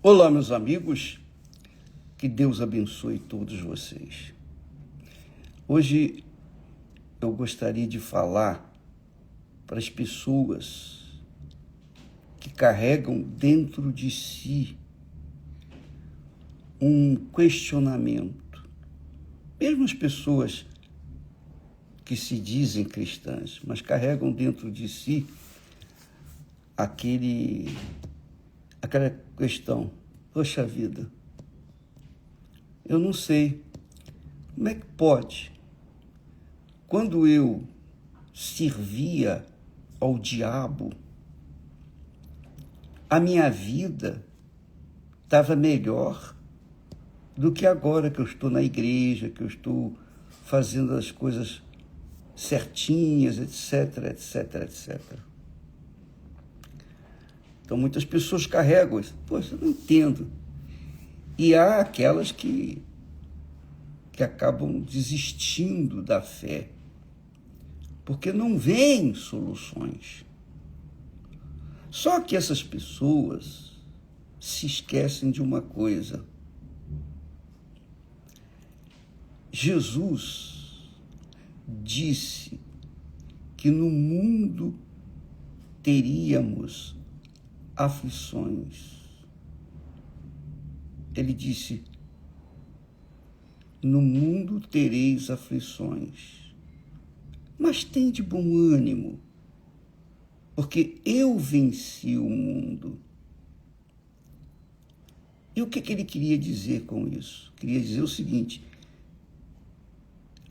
Olá, meus amigos, que Deus abençoe todos vocês. Hoje eu gostaria de falar para as pessoas que carregam dentro de si um questionamento. Mesmo as pessoas que se dizem cristãs, mas carregam dentro de si aquela questão: poxa vida, eu não sei como é que pode. Quando eu servia ao diabo, a minha vida estava melhor do que agora que eu estou na igreja, que eu estou fazendo as coisas certinhas, etc, etc, etc. Então, muitas pessoas carregam isso. Poxa, eu não entendo. E há aquelas que acabam desistindo da fé, porque não veem soluções. Só que essas pessoas se esquecem de uma coisa. Jesus disse que no mundo teríamos aflições. Ele disse: no mundo tereis aflições, mas tende bom ânimo, porque eu venci o mundo. E o que ele queria dizer com isso? Queria dizer o seguinte: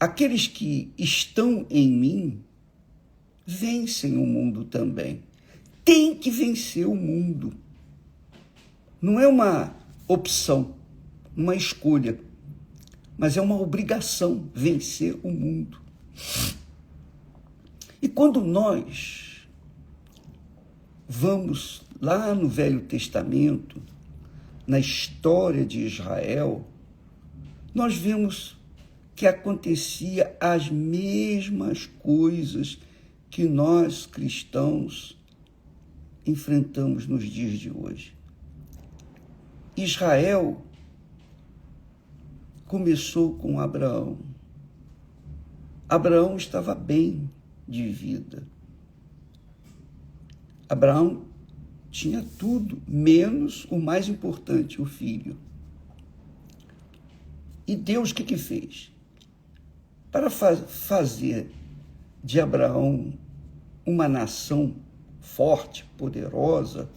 aqueles que estão em mim vencem o mundo também. Tem que vencer o mundo. Não é uma opção, uma escolha, mas é uma obrigação vencer o mundo. E quando nós vamos lá no Velho Testamento, na história de Israel, nós vemos que acontecia as mesmas coisas que nós cristãos enfrentamos nos dias de hoje. Israel começou com Abraão. Abraão estava bem de vida. Abraão tinha tudo, menos o mais importante, o filho. E Deus o que fez? Para fazer de Abraão uma nação forte, poderosa,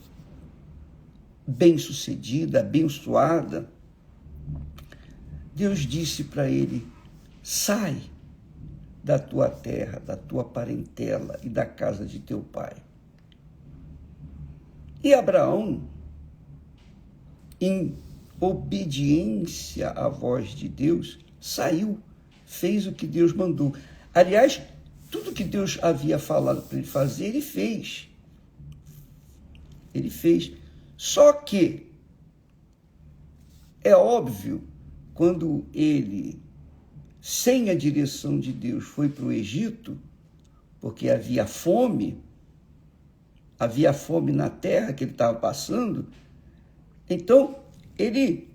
bem-sucedida, abençoada, Deus disse para ele: sai da tua terra, da tua parentela e da casa de teu pai. E Abraão, em obediência à voz de Deus, saiu, fez o que Deus mandou. Aliás, tudo que Deus havia falado para ele fazer, ele fez. Ele fez. Só que é óbvio, quando ele, sem a direção de Deus, foi para o Egito, porque havia fome na terra que ele estava passando, então ele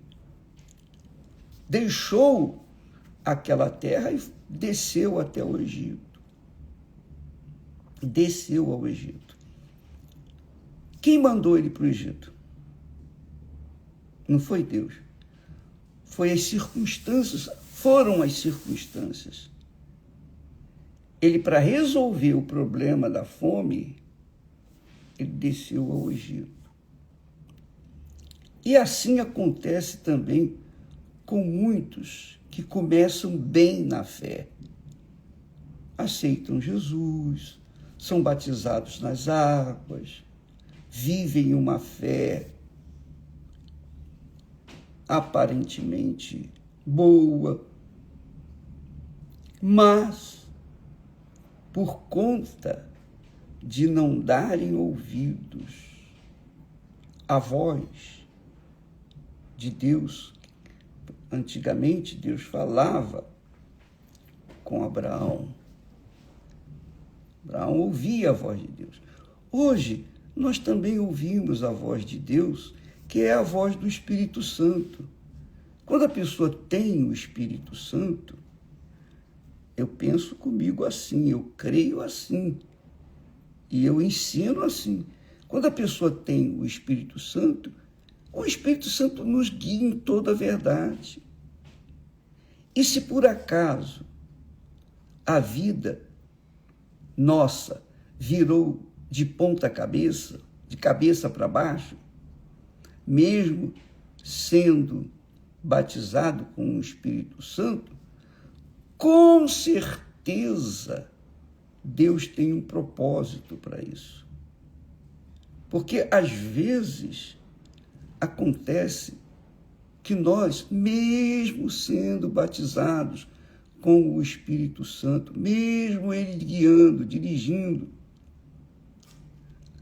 deixou aquela terra e desceu até o Egito. Desceu ao Egito. Quem mandou ele para o Egito? Não foi Deus. Foram as circunstâncias. Ele, para resolver o problema da fome, ele desceu ao Egito. E assim acontece também com muitos que começam bem na fé. Aceitam Jesus, são batizados nas águas, vivem uma fé aparentemente boa, mas por conta de não darem ouvidos à voz de Deus, antigamente Deus falava com Abraão. Abraão ouvia a voz de Deus. Hoje, nós também ouvimos a voz de Deus que é a voz do Espírito Santo. Quando a pessoa tem o Espírito Santo, eu penso comigo assim, eu creio assim, e eu ensino assim. Quando a pessoa tem o Espírito Santo nos guia em toda a verdade. E se por acaso a vida nossa virou de ponta cabeça, de cabeça para baixo, mesmo sendo batizado com o Espírito Santo, com certeza Deus tem um propósito para isso. Porque às vezes acontece que nós, mesmo sendo batizados com o Espírito Santo, mesmo Ele guiando, dirigindo,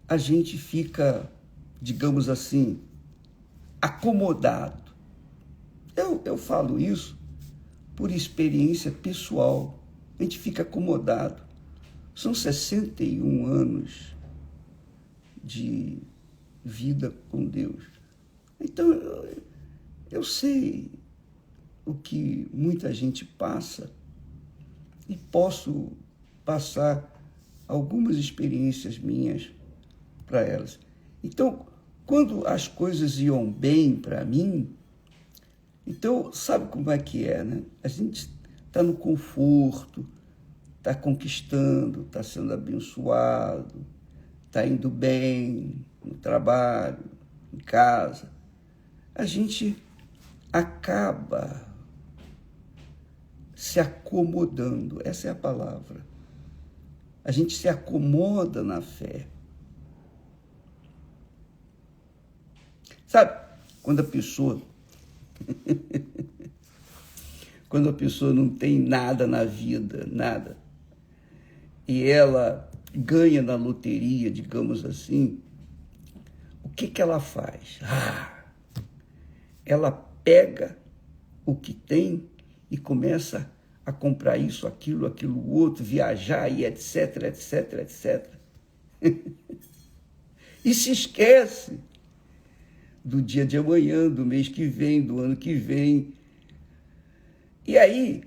a gente fica, digamos assim, acomodado. Eu falo isso por experiência pessoal. A gente fica acomodado. São 61 anos de vida com Deus. Então, eu sei o que muita gente passa e posso passar algumas experiências minhas para elas. Então, quando as coisas iam bem para mim, então, sabe como é que é, né? A gente está no conforto, está conquistando, está sendo abençoado, está indo bem no trabalho, em casa. A gente acaba se acomodando, essa é a palavra. A gente se acomoda na fé. Sabe, quando a pessoa não tem nada na vida, nada, e ela ganha na loteria, digamos assim, o que ela faz? Ela pega o que tem e começa a comprar isso, aquilo outro, viajar e etc, etc, etc. E se esquece do dia de amanhã, do mês que vem, do ano que vem. E aí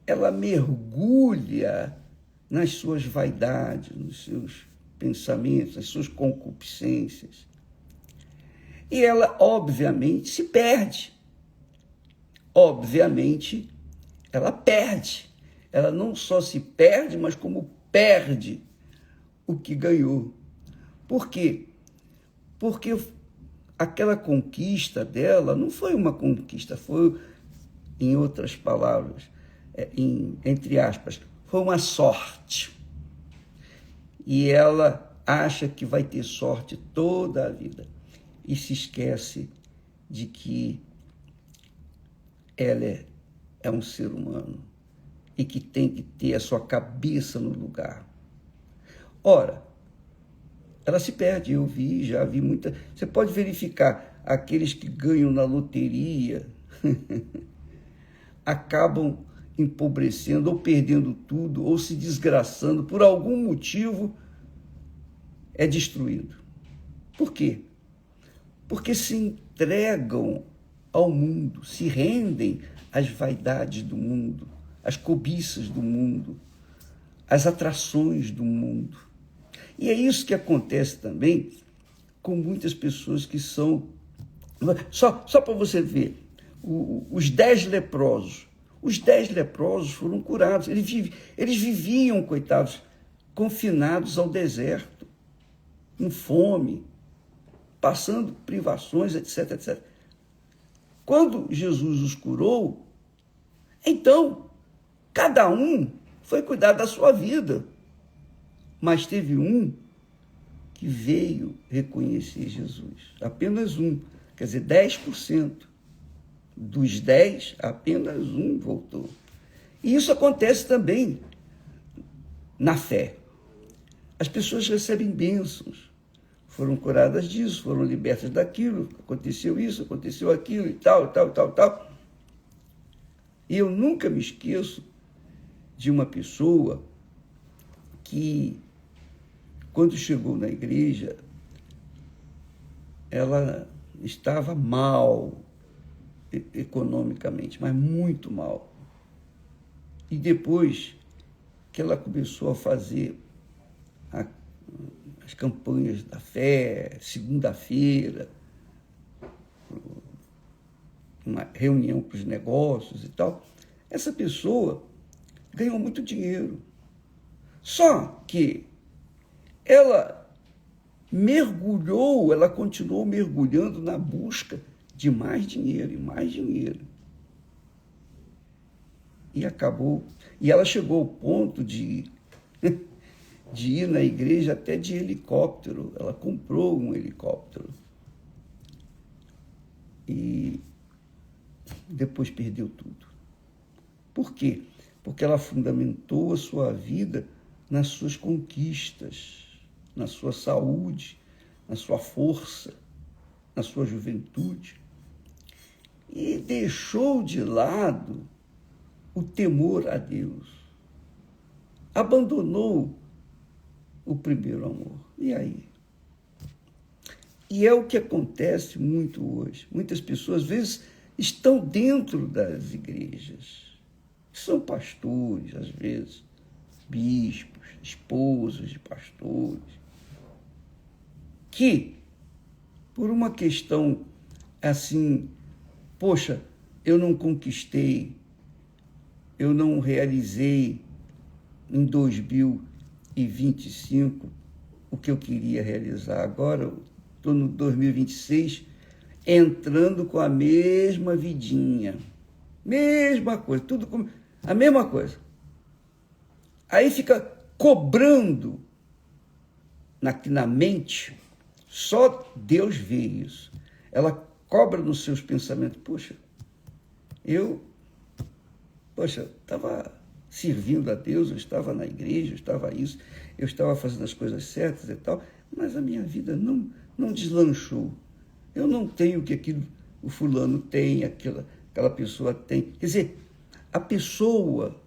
ela mergulha nas suas vaidades, nos seus pensamentos, nas suas concupiscências. E ela, obviamente, se perde. Obviamente, ela perde. Ela não só se perde, mas como perde o que ganhou. Por quê? Porque aquela conquista dela não foi uma conquista, foi, em outras palavras, entre aspas, foi uma sorte. E ela acha que vai ter sorte toda a vida. E se esquece de que ela é um ser humano e que tem que ter a sua cabeça no lugar. Ora, ela se perde, já vi muita... Você pode verificar, aqueles que ganham na loteria acabam empobrecendo ou perdendo tudo, ou se desgraçando, por algum motivo é destruído. Por quê? Porque se entregam ao mundo, se rendem às vaidades do mundo, às cobiças do mundo, às atrações do mundo. E é isso que acontece também com muitas pessoas que são... Só para você ver, os 10 leprosos. Os 10 leprosos foram curados. Eles viviam, coitados, confinados ao deserto, com fome, passando privações, etc, etc. Quando Jesus os curou, então, cada um foi cuidar da sua vida. Mas teve um que veio reconhecer Jesus. Apenas um. Quer dizer, 10%. Dos 10, apenas um voltou. E isso acontece também na fé. As pessoas recebem bênçãos. Foram curadas disso, foram libertas daquilo, aconteceu isso, aconteceu aquilo e tal, tal, tal, tal. E eu nunca me esqueço de uma pessoa que, quando chegou na igreja, ela estava mal economicamente, mas muito mal. E depois que ela começou a fazer as campanhas da fé, segunda-feira, uma reunião para os negócios e tal, essa pessoa ganhou muito dinheiro. Só que ela ela continuou mergulhando na busca de mais dinheiro e mais dinheiro. E ela chegou ao ponto de ir na igreja até de helicóptero. Ela comprou um helicóptero. E depois perdeu tudo. Por quê? Porque ela fundamentou a sua vida nas suas conquistas, na sua saúde, na sua força, na sua juventude. E deixou de lado o temor a Deus. Abandonou o primeiro amor. E aí? E é o que acontece muito hoje. Muitas pessoas, às vezes, estão dentro das igrejas. São pastores, às vezes, bispos, esposos de pastores, que, por uma questão assim, poxa, eu não conquistei, eu não realizei em 2025 o que eu queria realizar. Agora estou no 2026, entrando com a mesma vidinha, mesma coisa, tudo com a mesma coisa. Aí fica cobrando na mente, só Deus vê isso. Ela cobra nos seus pensamentos, poxa, eu estava servindo a Deus, eu estava na igreja, eu estava isso, eu estava fazendo as coisas certas e tal, mas a minha vida não deslanchou. Eu não tenho o que o fulano tem, aquela pessoa tem. Quer dizer, a pessoa,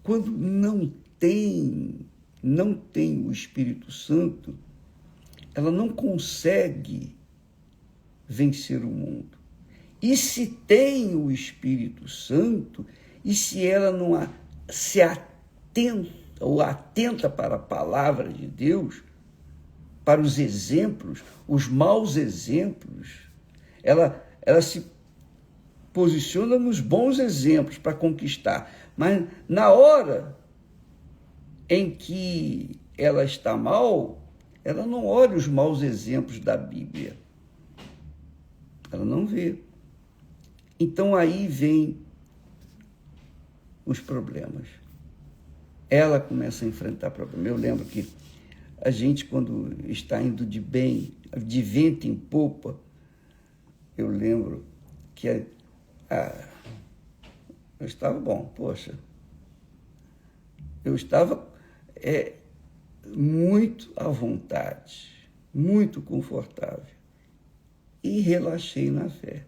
quando não tem o Espírito Santo, ela não consegue vencer o mundo. E se tem o Espírito Santo, e se ela não se atenta ou atenta para a palavra de Deus, para os exemplos, os maus exemplos, ela se posiciona nos bons exemplos para conquistar. Mas na hora em que ela está mal, ela não olha os maus exemplos da Bíblia. Ela não vê. Então aí vem os problemas. Ela começa a enfrentar problemas. Eu lembro que a gente, quando está indo de bem, de vento em popa, eu lembro que eu estava bom, poxa, eu estava muito à vontade, muito confortável, e relaxei na fé.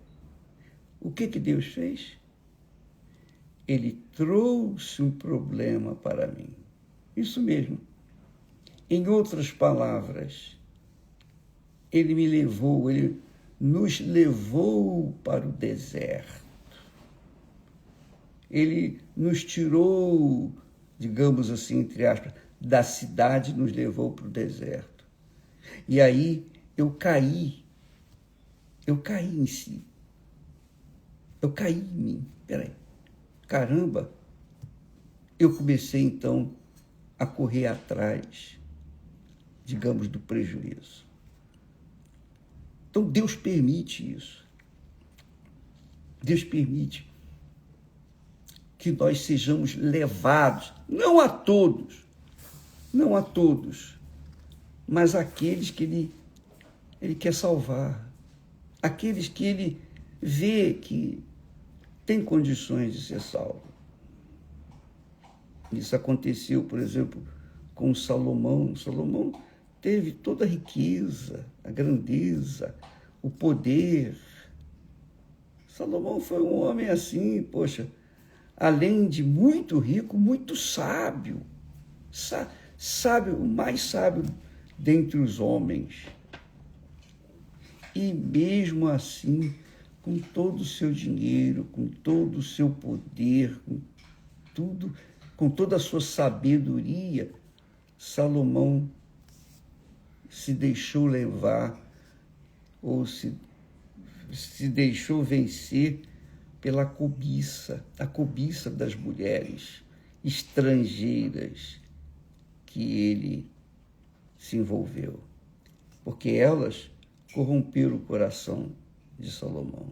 O que Deus fez? Ele trouxe um problema para mim. Isso mesmo. Em outras palavras, ele nos levou para o deserto. Ele nos tirou, digamos assim, entre aspas, da cidade, nos levou para o deserto. E aí eu caí em si. Eu caí em mim. Peraí. Caramba, eu comecei então a correr atrás, digamos, do prejuízo. Então Deus permite isso. Deus permite que nós sejamos levados, não a todos, mas àqueles que Ele quer salvar, aqueles que Ele vê que tem condições de ser salvo. Isso aconteceu, por exemplo, com Salomão. Salomão teve toda a riqueza, a grandeza, o poder. Salomão foi um homem assim, poxa, além de muito rico, muito sábio. Sábio, o mais sábio dentre os homens. E mesmo assim, com todo o seu dinheiro, com todo o seu poder, com toda a sua sabedoria, Salomão se deixou levar ou se deixou vencer pela cobiça, a cobiça das mulheres estrangeiras que ele se envolveu, porque elas corromperam o coração de Salomão.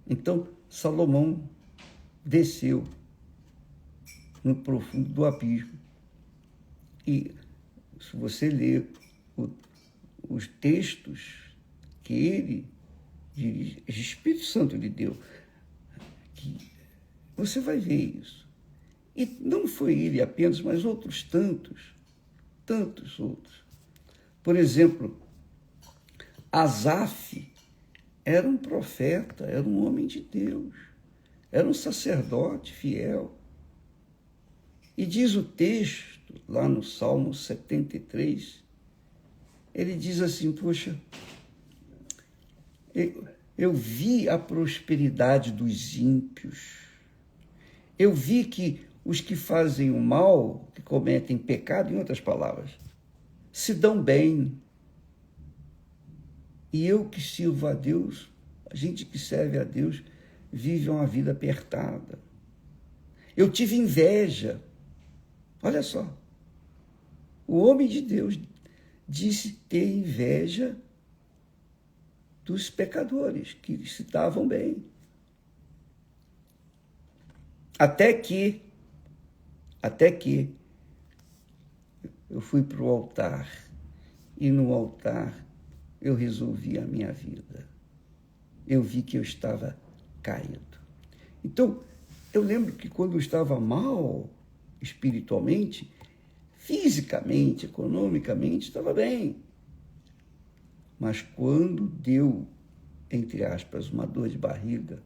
Então, Salomão desceu no profundo do abismo. E se você ler os textos que ele dirige, o Espírito Santo lhe deu, que você vai ver isso. E não foi ele apenas, mas outros tantos outros. Por exemplo, Asaf era um profeta, era um homem de Deus, era um sacerdote fiel. E diz o texto, lá no Salmo 73, ele diz assim, poxa, eu vi a prosperidade dos ímpios, eu vi que os que fazem o mal, que cometem pecado, em outras palavras, se dão bem. E eu que sirvo a Deus, a gente que serve a Deus, vive uma vida apertada. Eu tive inveja. Olha só, o homem de Deus disse ter inveja dos pecadores, que se davam bem. Até que eu fui para o altar, e no altar eu resolvi a minha vida. Eu vi que eu estava caído. Então, eu lembro que quando eu estava mal espiritualmente, fisicamente, economicamente, estava bem. Mas quando deu, entre aspas, uma dor de barriga,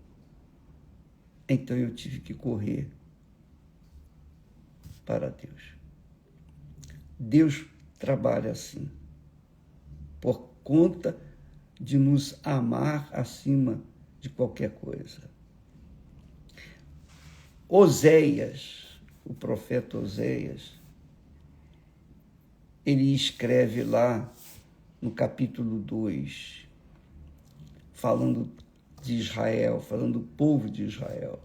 então eu tive que correr para Deus. Deus trabalha assim, por conta de nos amar acima de qualquer coisa. Oséias, o profeta Oséias, ele escreve lá no capítulo 2, falando de Israel, falando do povo de Israel.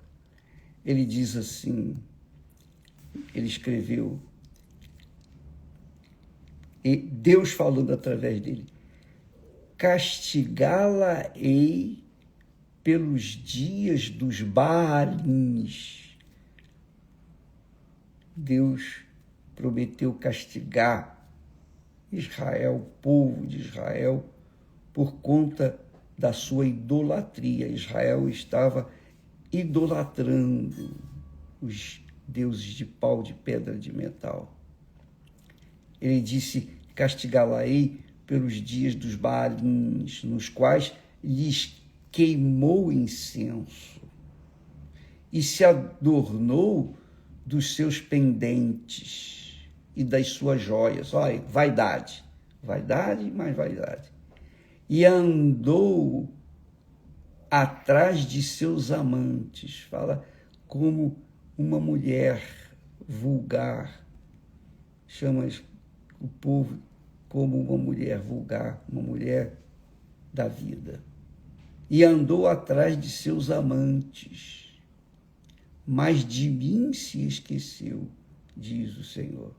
Ele diz assim, ele escreveu, e Deus falando através dele, castigá-la-ei pelos dias dos Baalins. Deus prometeu castigar Israel, o povo de Israel, por conta da sua idolatria. Israel estava idolatrando os deuses de pau, de pedra, de metal. Ele disse, castigá-la-ei pelos dias dos Baalins, nos quais lhes queimou incenso e se adornou dos seus pendentes e das suas joias. Olha, vaidade, mais vaidade. E andou atrás de seus amantes, fala como uma mulher vulgar, chama o povo como uma mulher vulgar, uma mulher da vida. E andou atrás de seus amantes, mas de mim se esqueceu, diz o Senhor.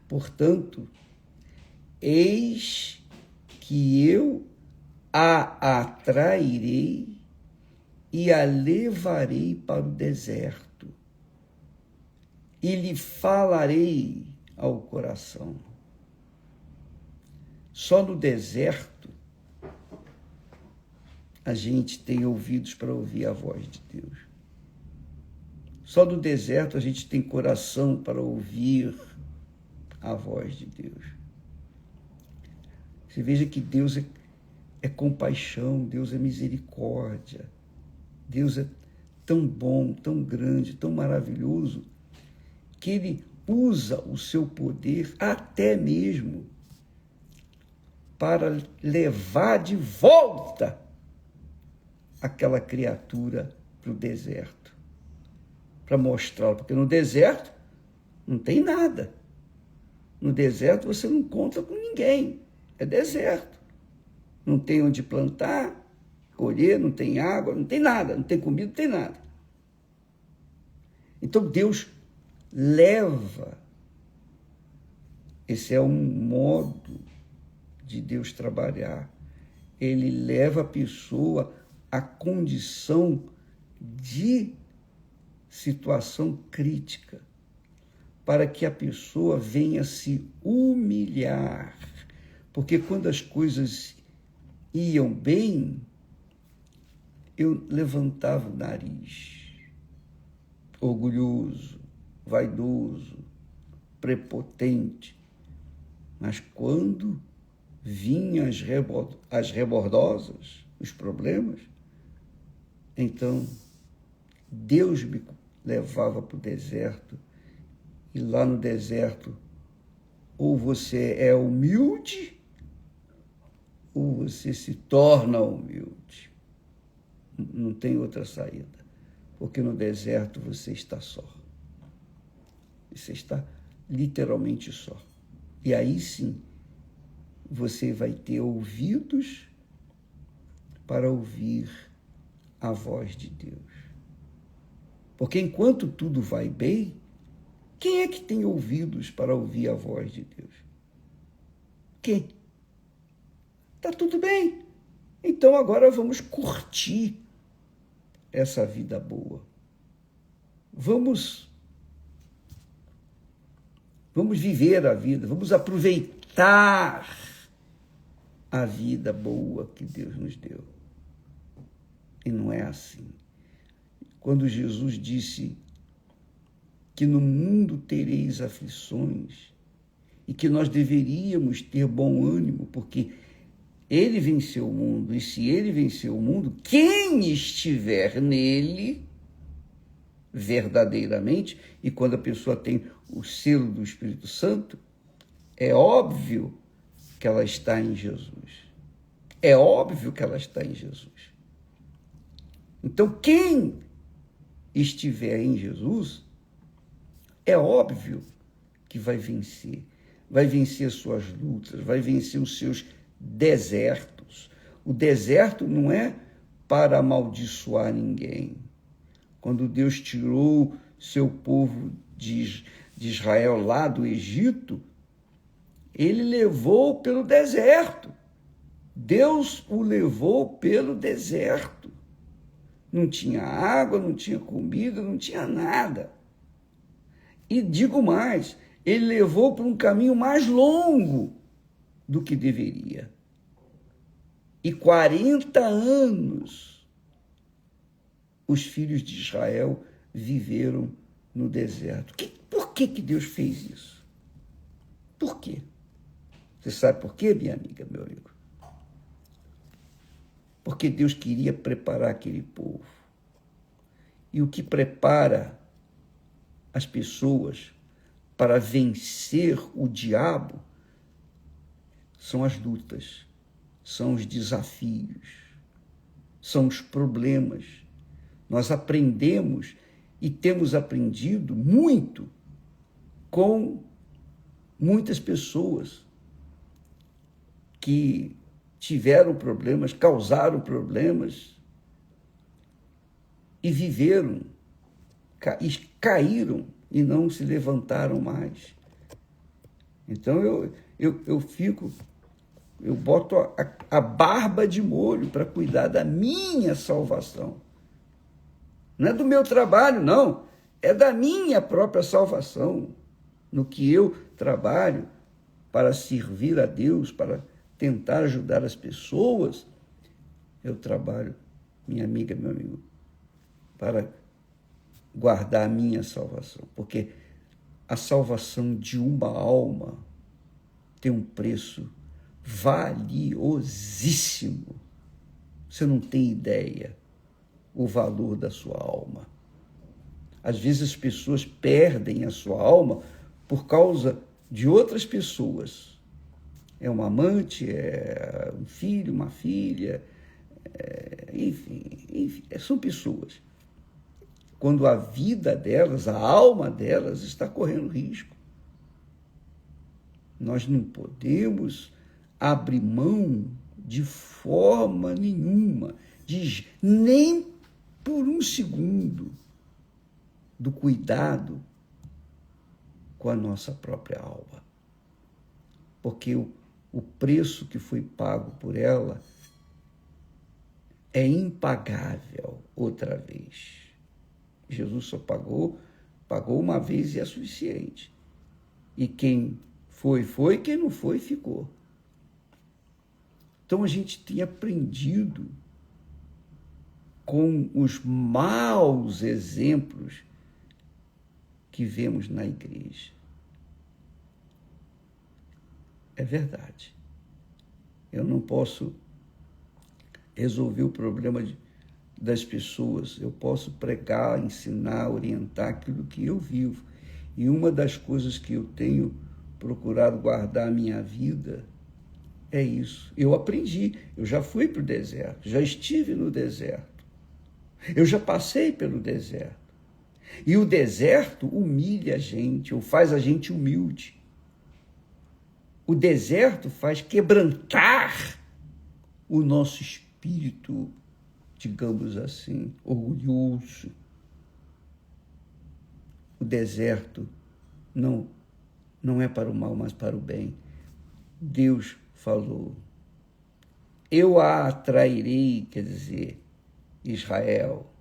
Portanto, eis que eu a atrairei e a levarei para o deserto, e lhe falarei ao coração. Só no deserto a gente tem ouvidos para ouvir a voz de Deus. Só no deserto a gente tem coração para ouvir a voz de Deus. Você veja que Deus é compaixão, Deus é misericórdia. Deus é tão bom, tão grande, tão maravilhoso, que Ele usa o seu poder até mesmo para levar de volta aquela criatura para o deserto, para mostrá-la, porque no deserto não tem nada. No deserto você não conta com ninguém, é deserto. Não tem onde plantar, colher, não tem água, não tem nada, não tem comida, não tem nada. Então Deus leva, esse é um modo de Deus trabalhar, ele leva a pessoa à condição de situação crítica, para que a pessoa venha se humilhar, porque quando as coisas iam bem, eu levantava o nariz, orgulhoso, vaidoso, prepotente, mas quando vinham as rebordosas, os problemas, então Deus me levava para o deserto, e lá no deserto, ou você é humilde, ou você se torna humilde. Não tem outra saída, porque no deserto você está só. Você está literalmente só. E aí sim, você vai ter ouvidos para ouvir a voz de Deus. Porque enquanto tudo vai bem, quem é que tem ouvidos para ouvir a voz de Deus? Quem? Está tudo bem. Então agora vamos curtir essa vida boa. Vamos viver a vida, vamos aproveitar a vida boa que Deus nos deu. E não é assim. Quando Jesus disse que no mundo tereis aflições e que nós deveríamos ter bom ânimo, porque ele venceu o mundo, e se ele venceu o mundo, quem estiver nele, verdadeiramente, e quando a pessoa tem o selo do Espírito Santo, é óbvio que ela está em Jesus. É óbvio que ela está em Jesus. Então, quem estiver em Jesus, é óbvio que vai vencer suas lutas, vai vencer os seus desertos. O deserto não é para amaldiçoar ninguém. Quando Deus tirou seu povo de Israel lá do Egito, ele levou pelo deserto. Deus o levou pelo deserto. Não tinha água, não tinha comida, não tinha nada. E digo mais, ele levou por um caminho mais longo do que deveria. E 40 anos os filhos de Israel viveram no deserto. Por que Deus fez isso? Por quê? Você sabe por quê, minha amiga, meu amigo? Porque Deus queria preparar aquele povo. E o que prepara as pessoas para vencer o diabo são as lutas, são os desafios, são os problemas. Nós aprendemos e temos aprendido muito com muitas pessoas que tiveram problemas, causaram problemas e viveram, caíram e não se levantaram mais. Então eu boto a barba de molho para cuidar da minha salvação. Não é do meu trabalho, não. É da minha própria salvação. No que eu trabalho para servir a Deus, para tentar ajudar as pessoas, eu trabalho, minha amiga, meu amigo, para guardar a minha salvação. Porque a salvação de uma alma tem um preço valiosíssimo. Você não tem ideia o valor da sua alma. Às vezes as pessoas perdem a sua alma por causa de outras pessoas. é um amante, é um filho, uma filha, enfim, são pessoas. Quando a vida delas, a alma delas está correndo risco. Nós não podemos abrir mão de forma nenhuma, nem por um segundo, do cuidado com a nossa própria alma. Porque o preço que foi pago por ela é impagável outra vez. Jesus só pagou uma vez e é suficiente. E quem foi, quem não foi, ficou. Então a gente tem aprendido com os maus exemplos que vemos na igreja. É verdade. Eu não posso resolver o problema das pessoas. Eu posso pregar, ensinar, orientar aquilo que eu vivo. E uma das coisas que eu tenho procurado guardar a minha vida é isso. Eu aprendi, eu já fui para o deserto, já estive no deserto. Eu já passei pelo deserto. E o deserto humilha a gente, ou faz a gente humilde. O deserto faz quebrantar o nosso espírito, digamos assim, orgulhoso. O deserto não é para o mal, mas para o bem. Deus falou, eu a atrairei, quer dizer, Israel,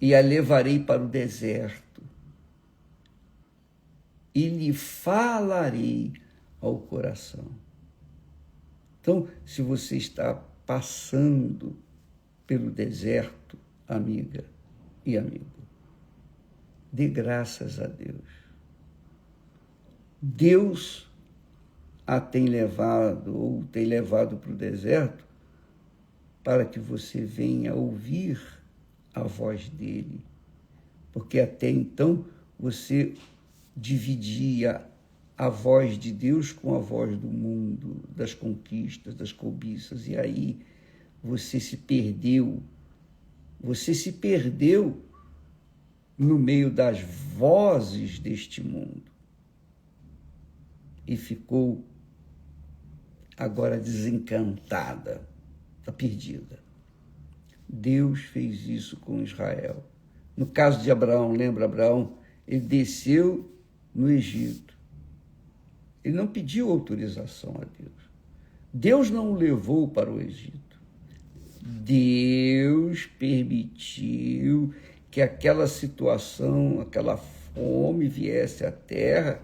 e a levarei para o deserto, e lhe falarei ao coração. Então, se você está passando pelo deserto, amiga e amigo, dê graças a Deus. Deus a tem levado ou tem levado para o deserto para que você venha ouvir a voz dele. Porque até então você dividia a voz de Deus com a voz do mundo, das conquistas, das cobiças, e aí você se perdeu. Você se perdeu no meio das vozes deste mundo e ficou agora desencantada, está perdida. Deus fez isso com Israel. No caso de Abraão, lembra Abraão? Ele desceu no Egito. Ele não pediu autorização a Deus. Deus não o levou para o Egito. Deus permitiu que aquela situação, aquela fome viesse à terra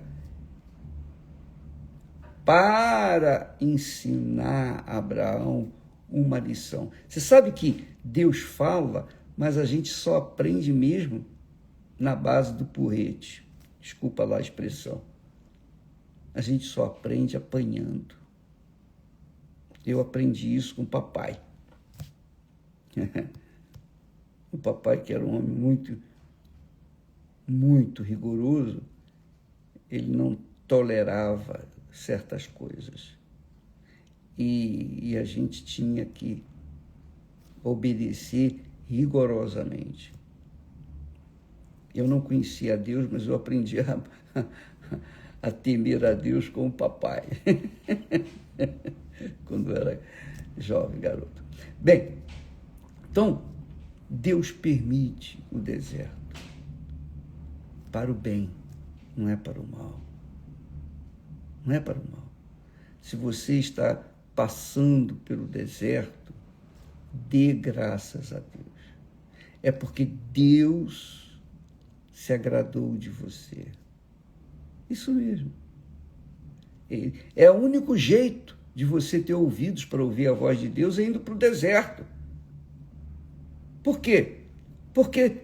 para ensinar a Abraão uma lição. Você sabe que Deus fala, mas a gente só aprende mesmo na base do porrete. Desculpa lá a expressão. A gente só aprende apanhando. Eu aprendi isso com o papai. O papai, que era um homem muito, muito rigoroso, ele não tolerava certas coisas. E a gente tinha que obedecer rigorosamente. Eu não conhecia a Deus, mas eu aprendi a temer a Deus com o papai, quando eu era jovem, garoto. Bem, então, Deus permite o deserto para o bem, não é para o mal. Não é para o mal. Se você está passando pelo deserto, dê graças a Deus. É porque Deus se agradou de você. Isso mesmo. É o único jeito de você ter ouvidos para ouvir a voz de Deus é indo para o deserto. Por quê? Porque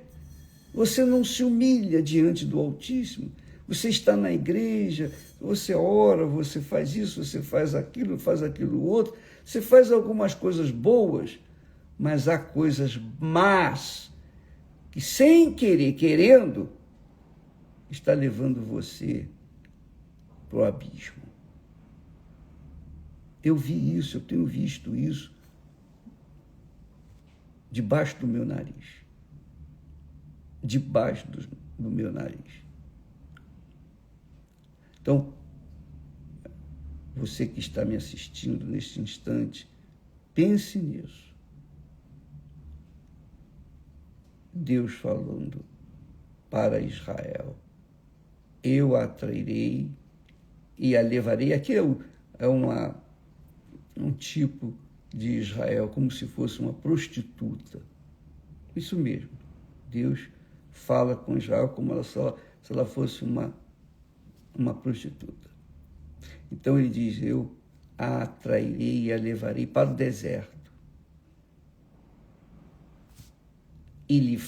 você não se humilha diante do Altíssimo. Você está na igreja, você ora, você faz isso, você faz aquilo outro, você faz algumas coisas boas, mas há coisas más que, sem querer, querendo, está levando você para o abismo. Eu vi isso, eu tenho visto isso debaixo do meu nariz. Debaixo do meu nariz. Então, você que está me assistindo neste instante, pense nisso. Deus falando para Israel: eu a atrairei e a levarei. Aqui é um tipo de Israel, como se fosse uma prostituta. Isso mesmo. Deus fala com Israel como se ela fosse uma prostituta. Então ele diz: eu a atrairei e a levarei para o deserto. E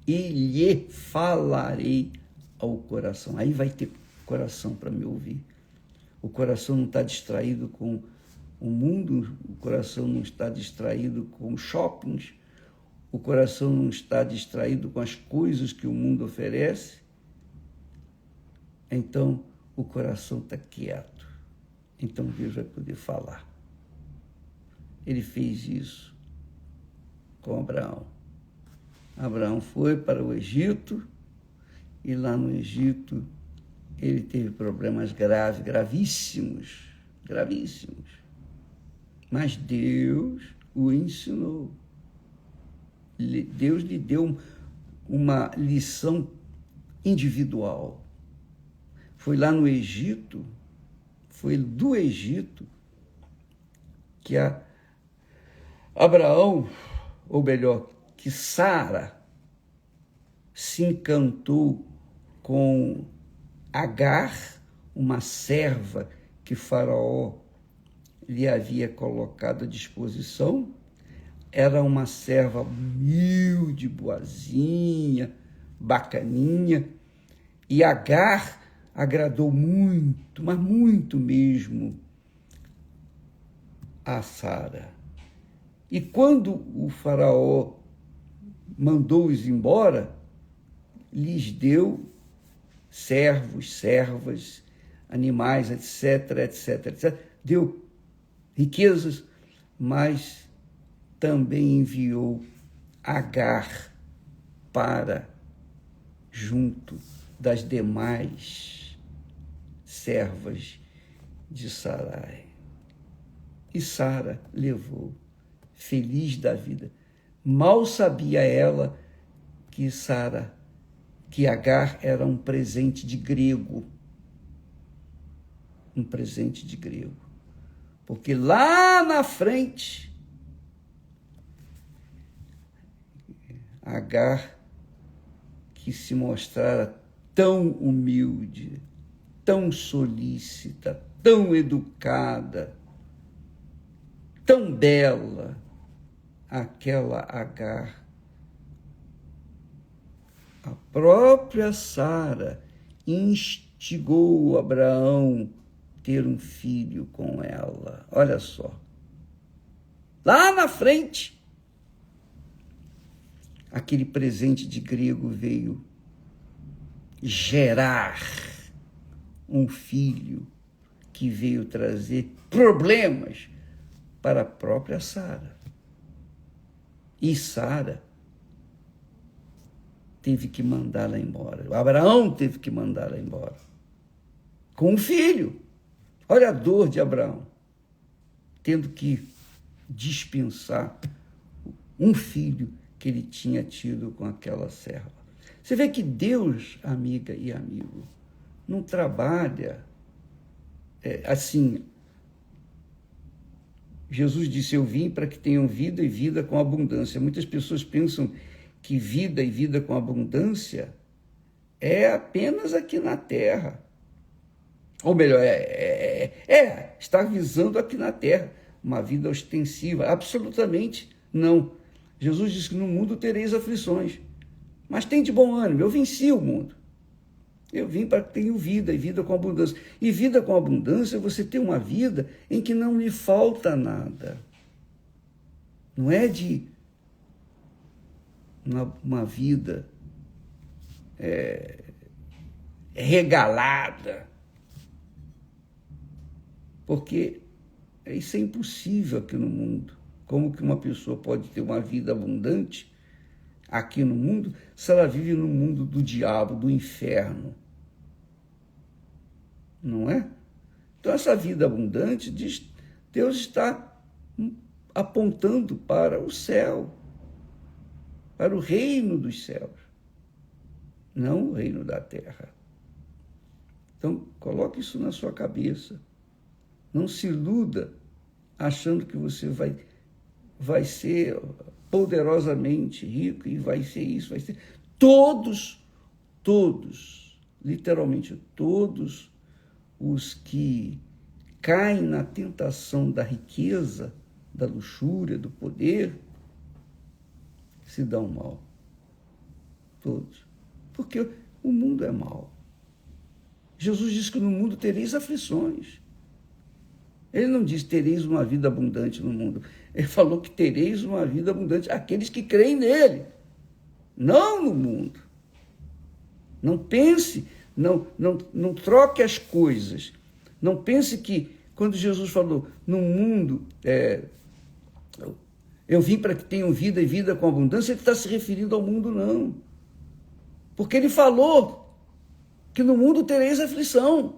lhe falarei ao coração. Aí vai ter coração para me ouvir. O coração não está distraído com o mundo, o coração não está distraído com shoppings, o coração não está distraído com as coisas que o mundo oferece. Então, o coração está quieto. Então, Deus vai poder falar. Ele fez isso com Abraão. Abraão foi para o Egito e lá no Egito ele teve problemas gravíssimos. Mas Deus o ensinou. Deus lhe deu uma lição individual. Foi lá no Egito, foi do Egito que Abraão, ou melhor, que Sara se encantou com Agar, uma serva que Faraó lhe havia colocado à disposição. Era uma serva humilde, boazinha, bacaninha, e Agar agradou muito, mas muito mesmo, a Sara. E quando o Faraó mandou-os embora, lhes deu servos, servas, animais, etc. Deu riquezas, mas também enviou Agar para junto das demais servas de Sarai. E Sara levou, feliz da vida. Mal sabia ela que Agar era um presente de grego. Um presente de grego. Porque lá na frente, Agar, que se mostrara tão humilde, tão solícita, tão educada, tão bela, aquela Agar, a própria Sara instigou Abraão ter um filho com ela. Olha só. Lá na frente, aquele presente de grego veio gerar um filho que veio trazer problemas para a própria Sara. E Sara teve que mandá-la embora. Abraão teve que mandá-la embora. Com um filho. Olha a dor de Abraão. Tendo que dispensar um filho que ele tinha tido com aquela serva. Você vê que Deus, amiga e amigo, não trabalha assim. Jesus disse: eu vim para que tenham vida e vida com abundância. Muitas pessoas pensam que vida e vida com abundância é apenas aqui na terra. Ou melhor, está visando aqui na terra uma vida ostensiva. Absolutamente não. Jesus disse que no mundo tereis aflições, mas tem de bom ânimo, eu venci o mundo. Eu vim para que tenham vida e vida com abundância. E vida com abundância, você tem uma vida em que não lhe falta nada. Não é de uma vida regalada. Porque Isso é impossível aqui no mundo. Como que uma pessoa pode ter uma vida abundante aqui no mundo se ela vive no mundo do diabo, do inferno? Não é? Então, essa vida abundante, Deus está apontando para o céu, para o reino dos céus, não o reino da terra. Então, coloque isso na sua cabeça. Não se iluda achando que você vai ser poderosamente rico e vai ser isso, vai ser... Todos, literalmente todos os que caem na tentação da riqueza, da luxúria, do poder, se dão mal. Todos. Porque o mundo é mau. Jesus disse que no mundo tereis aflições. Ele não disse tereis uma vida abundante no mundo. Ele falou que tereis uma vida abundante aqueles que creem nele, não no mundo. Não pense, não troque as coisas. Não pense que, quando Jesus falou, no mundo, eu vim para que tenham vida e vida com abundância, ele está se referindo ao mundo, não. Porque ele falou que no mundo tereis aflições.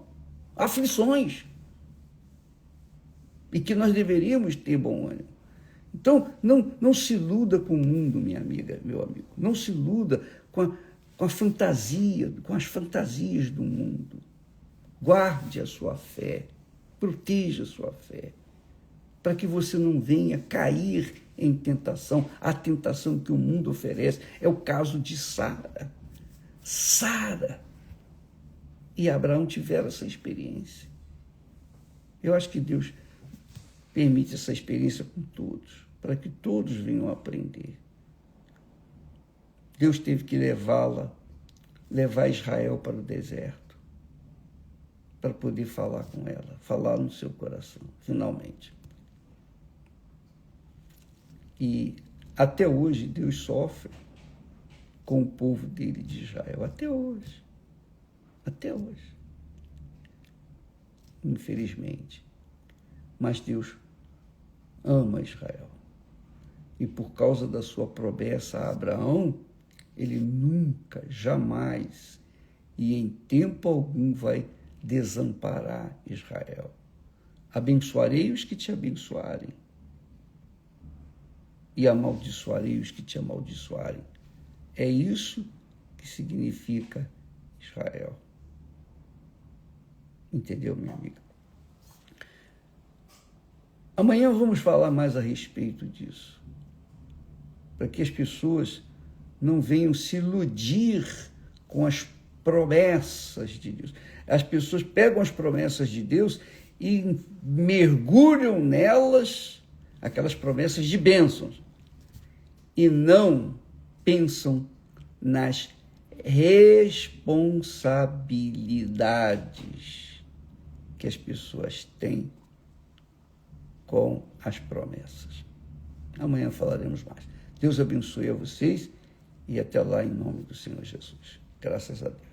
E que nós deveríamos ter bom ânimo. Então, não se iluda com o mundo, minha amiga, meu amigo. Não se iluda com a fantasia, com as fantasias do mundo. Guarde a sua fé, proteja a sua fé, para que você não venha cair em tentação. A tentação que o mundo oferece é o caso de Sara. Sara e Abraão tiveram essa experiência. Eu acho que Deus permite essa experiência com todos, para que todos venham aprender. Deus teve que levar Israel para o deserto, para poder falar com ela, falar no seu coração, finalmente. E até hoje Deus sofre com o povo dele de Israel, até hoje. Até hoje. Infelizmente. Mas Deus ama Israel. E por causa da sua promessa a Abraão, ele nunca, jamais e em tempo algum vai desamparar Israel. Abençoarei os que te abençoarem e amaldiçoarei os que te amaldiçoarem. É isso que significa Israel. Entendeu, minha amiga? Amanhã vamos falar mais a respeito disso, para que as pessoas não venham se iludir com as promessas de Deus. As pessoas pegam as promessas de Deus e mergulham nelas, aquelas promessas de bênçãos, e não pensam nas responsabilidades que as pessoas têm com as promessas. Amanhã falaremos mais. Deus abençoe a vocês e até lá em nome do Senhor Jesus. Graças a Deus.